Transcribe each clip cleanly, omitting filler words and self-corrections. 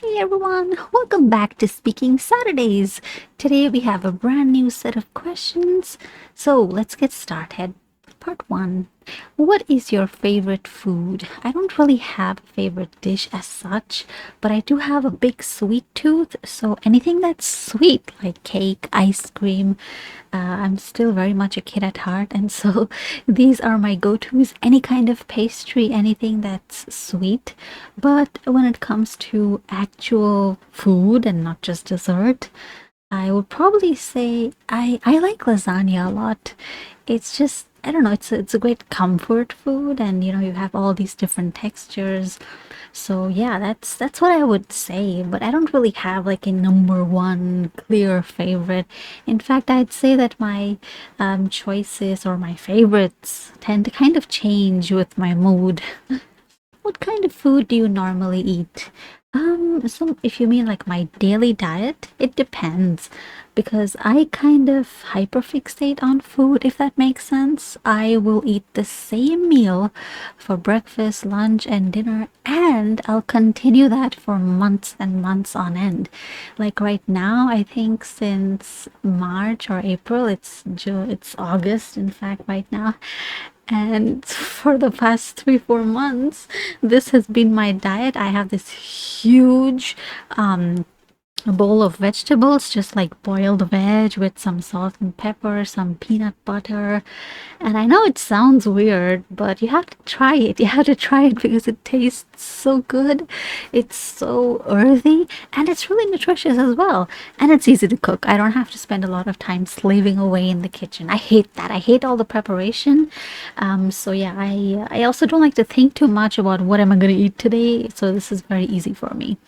Hey everyone, welcome back to Speaking Saturdays. Today we have a brand new set of questions. So let's get started. Part 1. What is your favorite food? I don't really have a favorite dish as such, but I do have a big sweet tooth. So anything that's sweet, like cake, ice cream, I'm still very much a kid at heart. And so these are my go-tos. Any kind of pastry, anything that's sweet. But when it comes to actual food and not just dessert, I would probably say I like lasagna a lot. It's just I don't know, it's a great comfort food, and you have all these different textures. So yeah, that's what I would say, but I don't really have like a number one clear favorite. In fact, I'd say that my choices or my favorites tend to kind of change with my mood. What kind of food do you normally eat? So if you mean like my daily diet, it depends because I kind of hyperfixate on food, if that makes sense. I will eat the same meal for breakfast, lunch, and dinner, and I'll continue that for months and months on end. Like right now, I think since March or April, it's August, in fact, right now. And for the past 3, 4 months, this has been my diet. I have this huge a bowl of vegetables, just like boiled veg with some salt and pepper, some peanut butter. And I know it sounds weird, but you have to try it. You have to try it because it tastes so good. It's so earthy and it's really nutritious as well. And it's easy to cook. I don't have to spend a lot of time slaving away in the kitchen. I hate that. I hate all the preparation. So yeah, I also don't like to think too much about what am I going to eat today. So this is very easy for me.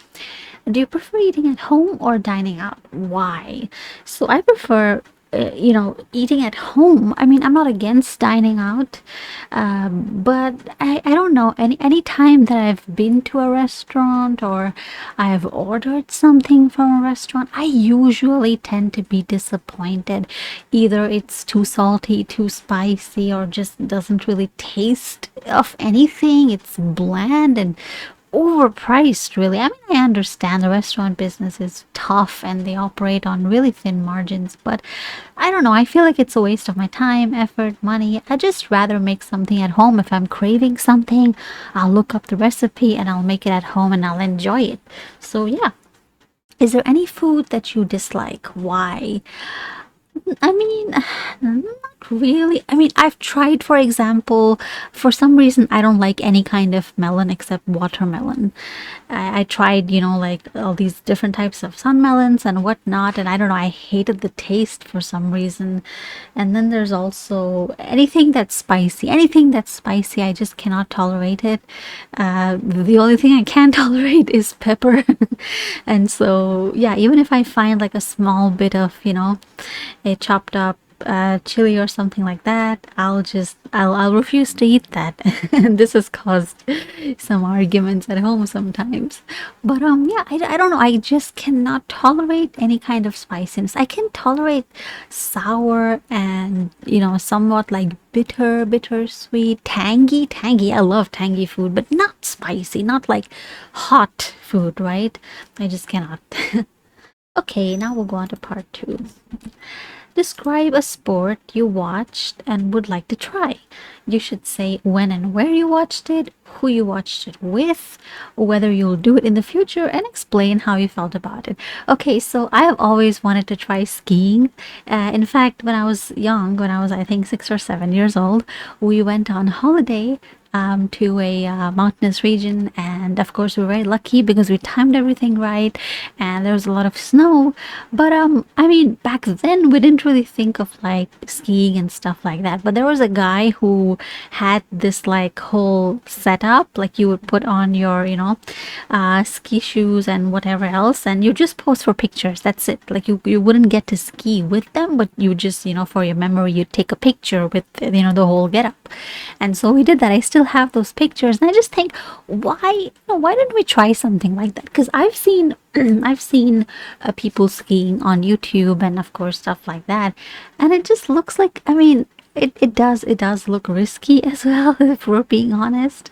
Do you prefer eating at home or dining out? Why? So I prefer, eating at home. I mean, I'm not against dining out, but I don't know. Any time that I've been to a restaurant or I've ordered something from a restaurant, I usually tend to be disappointed. Either it's too salty, too spicy, or just doesn't really taste of anything. It's bland and overpriced, really. I mean, I understand the restaurant business is tough and they operate on really thin margins, but I don't know. I feel like it's a waste of my time, effort, money. I just rather make something at home. If I'm craving something, I'll look up the recipe and I'll make it at home and I'll enjoy it. So, yeah. Is there any food that you dislike? Why? I mean, not really. I mean, I've tried, for example, for some reason, I don't like any kind of melon except watermelon. I tried, like all these different types of sun melons and whatnot, and I don't know, I hated the taste for some reason. And then there's also anything that's spicy. Anything that's spicy, I just cannot tolerate it. The only thing I can tolerate is pepper. And so, yeah, even if I find like a small bit of, a chopped up chili or something like that, I'll refuse to eat that. And this has caused some arguments at home sometimes. But yeah, I don't know, I just cannot tolerate any kind of spiciness. I can tolerate sour and somewhat like bittersweet, tangy. I love tangy food, but not spicy, not like hot food, right? I just cannot. Okay, now we'll go on to part 2. Describe a sport you watched and would like to try. You should say when and where you watched it, who you watched it with, whether you'll do it in the future, and explain how you felt about it. Okay, so I have always wanted to try skiing. In fact, when I was young, when I was I think 6 or 7 years old, we went on holiday to a mountainous region, and of course we were very lucky because we timed everything right and there was a lot of snow. But I mean, back then we didn't really think of like skiing and stuff like that, but there was a guy who had this like whole setup, like you would put on your ski shoes and whatever else, and you just pose for pictures. That's it. Like you wouldn't get to ski with them, but you just for your memory you take a picture with the whole getup. And so we did that. I still have those pictures, and I just think, why didn't we try something like that? Because I've seen I've seen people skiing on YouTube and of course stuff like that, and it just looks like, I mean, It does look risky as well, if we're being honest,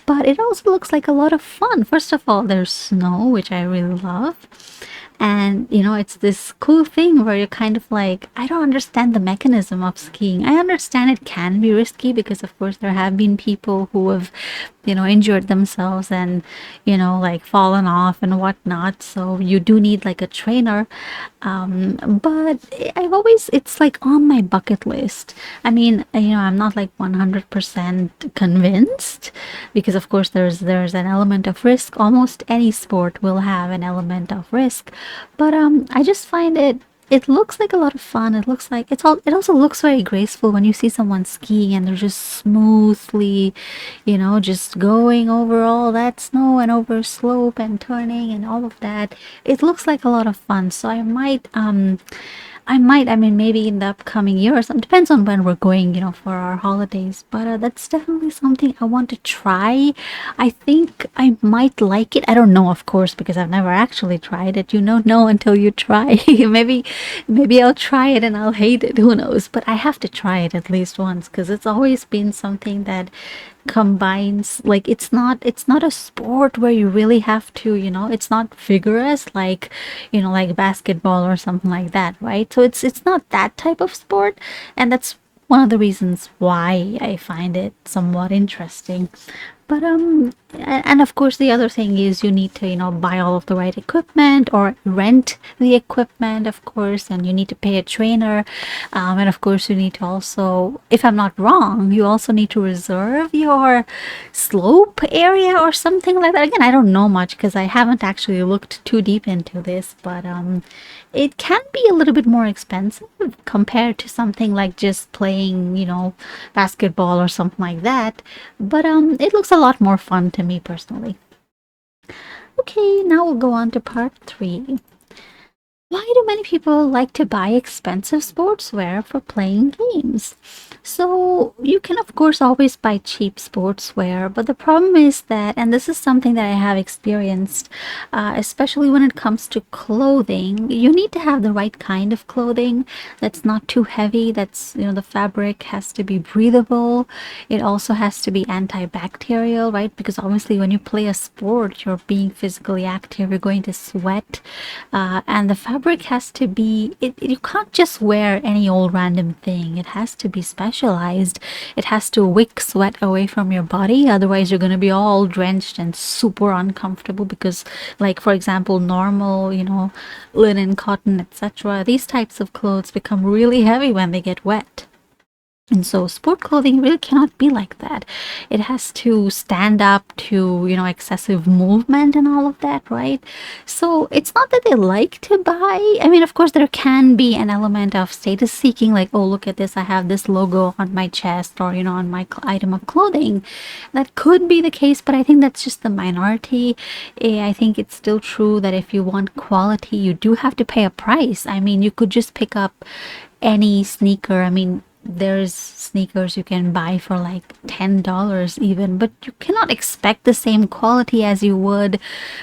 but it also looks like a lot of fun. First of all, there's snow, which I really love. And it's this cool thing where you're kind of like, I don't understand the mechanism of skiing. I understand it can be risky because, of course, there have been people who have, injured themselves and, like fallen off and whatnot. So you do need like a trainer. But it's like on my bucket list. I mean, I'm not like 100% convinced because, of course, there's an element of risk. Almost any sport will have an element of risk, but I just find it looks like a lot of fun. It looks like it also looks very graceful when you see someone skiing and they're just smoothly, just going over all that snow and over slope and turning and all of that. It looks like a lot of fun. So I mean, maybe in the upcoming year or something. Depends on when we're going, for our holidays. But that's definitely something I want to try. I think I might like it. I don't know, of course, because I've never actually tried it. You don't know until you try. maybe I'll try it and I'll hate it. Who knows? But I have to try it at least once because it's always been something that combines, like, it's not a sport where you really have to, it's not vigorous like, like basketball or something like that, right? So it's not that type of sport, and that's one of the reasons why I find it somewhat interesting. But and of course the other thing is you need to, buy all of the right equipment or rent the equipment, of course, and you need to pay a trainer. And of course you need to also, if I'm not wrong, you also need to reserve your slope area or something like that. Again, I don't know much because I haven't actually looked too deep into this, but it can be a little bit more expensive compared to something like just playing, basketball or something like that. But it looks a lot more fun to me personally. Okay, now we'll go on to part three. Why do many people like to buy expensive sportswear for playing games? So, you can, of course, always buy cheap sportswear, but the problem is that, and this is something that I have experienced, especially when it comes to clothing, you need to have the right kind of clothing that's not too heavy, that's, the fabric has to be breathable, it also has to be antibacterial, right? Because obviously, when you play a sport, you're being physically active, you're going to sweat, and the fabric has to be, you can't just wear any old random thing. It has to be specialized. It has to wick sweat away from your body. Otherwise, you're going to be all drenched and super uncomfortable because, like, for example, normal, linen, cotton, etc., these types of clothes become really heavy when they get wet. And so sport clothing really cannot be like that. It has to stand up to, excessive movement and all of that, right? So it's not that they like to buy. I mean, of course, there can be an element of status seeking, like, oh, look at this, I have this logo on my chest or, on my item of clothing. That could be the case, but I think that's just the minority. I think it's still true that if you want quality, you do have to pay a price. I mean, you could just pick up any sneaker. I mean, there's sneakers you can buy for like $10 even, but you cannot expect the same quality as you would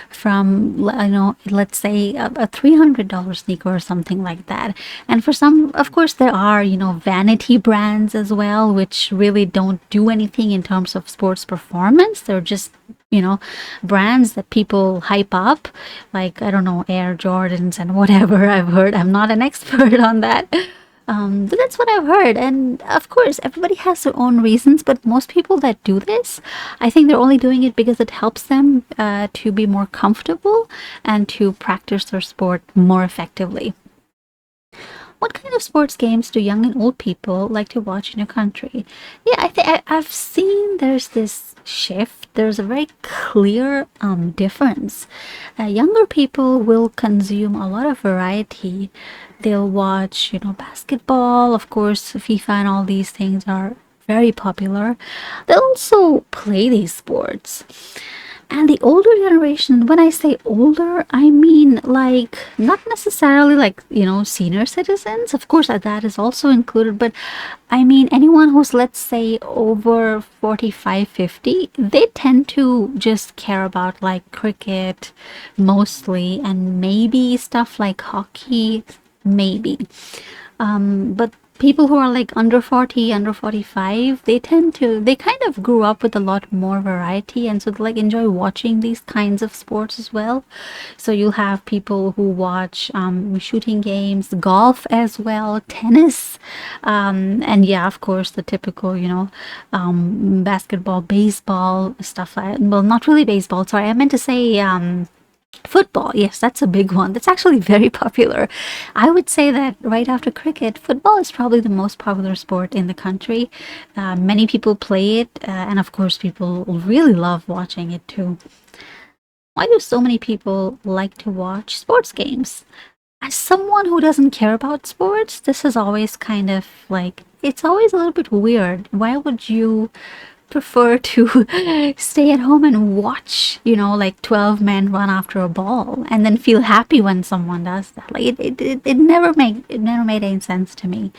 from, let's say a $300 sneaker or something like that. And for some, of course, there are, vanity brands as well, which really don't do anything in terms of sports performance. They're just, brands that people hype up, like, I don't know, Air Jordans and whatever. I've heard, I'm not an expert on that. But that's what I've heard. And of course, everybody has their own reasons, but most people that do this, I think they're only doing it because it helps them to be more comfortable and to practice their sport more effectively. What kind of sports games do young and old people like to watch in your country? Yeah, I think I've seen there's this shift. There's a very clear difference. Younger people will consume a lot of variety. They'll watch, basketball, of course, FIFA and all these things are very popular. They'll also play these sports. And the older generation, when I say older, I mean like not necessarily like, senior citizens. Of course, that is also included, but I mean anyone who's, let's say, over 45, 50, they tend to just care about like cricket mostly and maybe stuff like hockey, maybe. But people who are like under 40, under 45, they kind of grew up with a lot more variety, and so they like enjoy watching these kinds of sports as well. So you'll have people who watch shooting games, golf as well, tennis, and yeah, of course, the typical, basketball, baseball, stuff like, well, not really baseball, sorry, I meant to say football. Yes, that's a big one. That's actually very popular. I would say that right after cricket, football is probably the most popular sport in the country. Many people play it, and of course, people really love watching it too. Why do so many people like to watch sports games? As someone who doesn't care about sports, this is always kind of like, it's always a little bit weird. Why would you prefer to stay at home and watch, like 12 men run after a ball and then feel happy when someone does that? Like it never made any sense to me.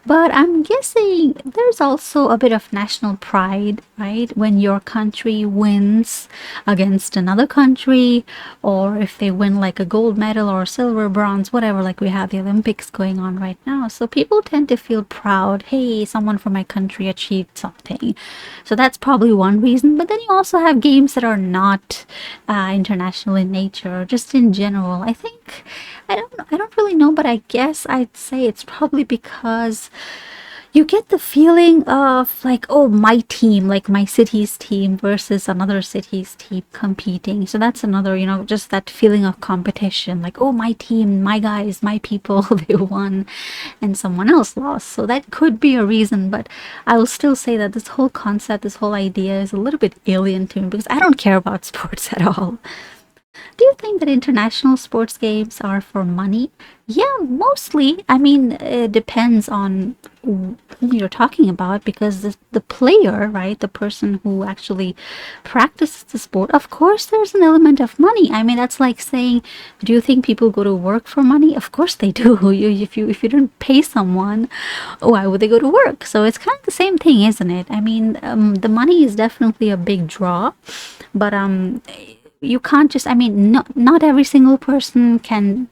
But I'm guessing there's also a bit of national pride, right? When your country wins against another country, or if they win like a gold medal or silver, bronze, whatever, like we have the Olympics going on right now. So people tend to feel proud. Hey, someone from my country achieved something. So that's probably one reason. But then you also have games that are not international in nature, just in general. I don't really know, but I guess I'd say it's probably because you get the feeling of like, oh, my team, like my city's team versus another city's team competing. So that's another, just that feeling of competition, like, oh, my team, my guys, my people, they won and someone else lost. So that could be a reason, but I will still say that this whole concept, this whole idea is a little bit alien to me because I don't care about sports at all. Do you think that international sports games are for money? Yeah, mostly. I mean, it depends on whom you're talking about because the player, right, the person who actually practices the sport, of course, there's an element of money. I mean, that's like saying, do you think people go to work for money? Of course they do. If you don't pay someone, why would they go to work? So it's kind of the same thing, isn't it? I mean, the money is definitely a big draw, but you can't just, I mean, not every single person can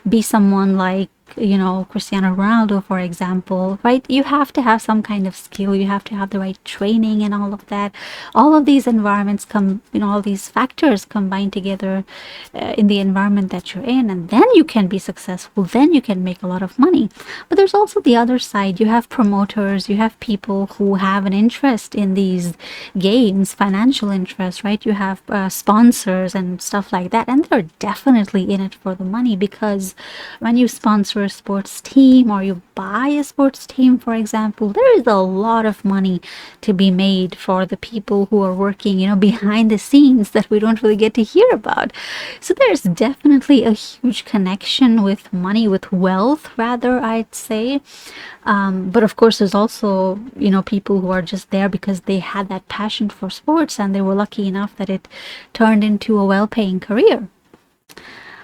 be someone like, Cristiano Ronaldo, for example, right? You have to have some kind of skill, you have to have the right training and all of that. All of these environments come, all these factors combine together in the environment that you're in, and then you can be successful, then you can make a lot of money. But there's also the other side. You have promoters, you have people who have an interest in these games, financial interest, right? You have sponsors and stuff like that, and they're definitely in it for the money because when you sponsor a sports team or you buy a sports team, for example, there is a lot of money to be made for the people who are working, behind the scenes that we don't really get to hear about. So there's definitely a huge connection with money, with wealth, rather, I'd say. But of course, there's also, people who are just there because they had that passion for sports and they were lucky enough that it turned into a well-paying career.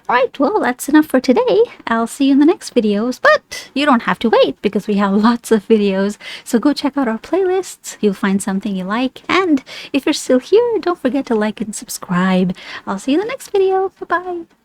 Alright, well, that's enough for today. I'll see you in the next videos, but you don't have to wait because we have lots of videos. So go check out our playlists. You'll find something you like. And if you're still here, don't forget to like and subscribe. I'll see you in the next video. Bye-bye.